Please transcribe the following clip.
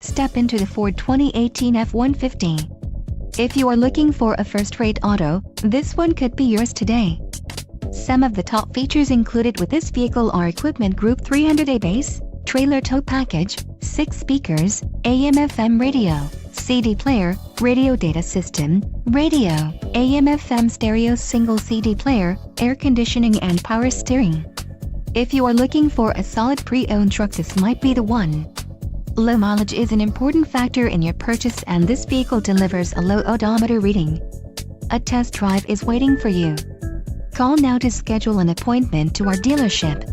Step into the Ford 2018 F-150. If you are looking for a first-rate auto, this one could be yours today. Some of the top features included with this vehicle are Equipment Group 300A base, trailer tow package, 6 speakers, AM/FM radio, CD player, radio data system, radio, AM/FM stereo single CD player, air conditioning and power steering. If you are looking for a solid pre-owned truck, this might be the one. Low mileage is an important factor in your purchase, and this vehicle delivers a low odometer reading. A test drive is waiting for you. Call now to schedule an appointment to our dealership.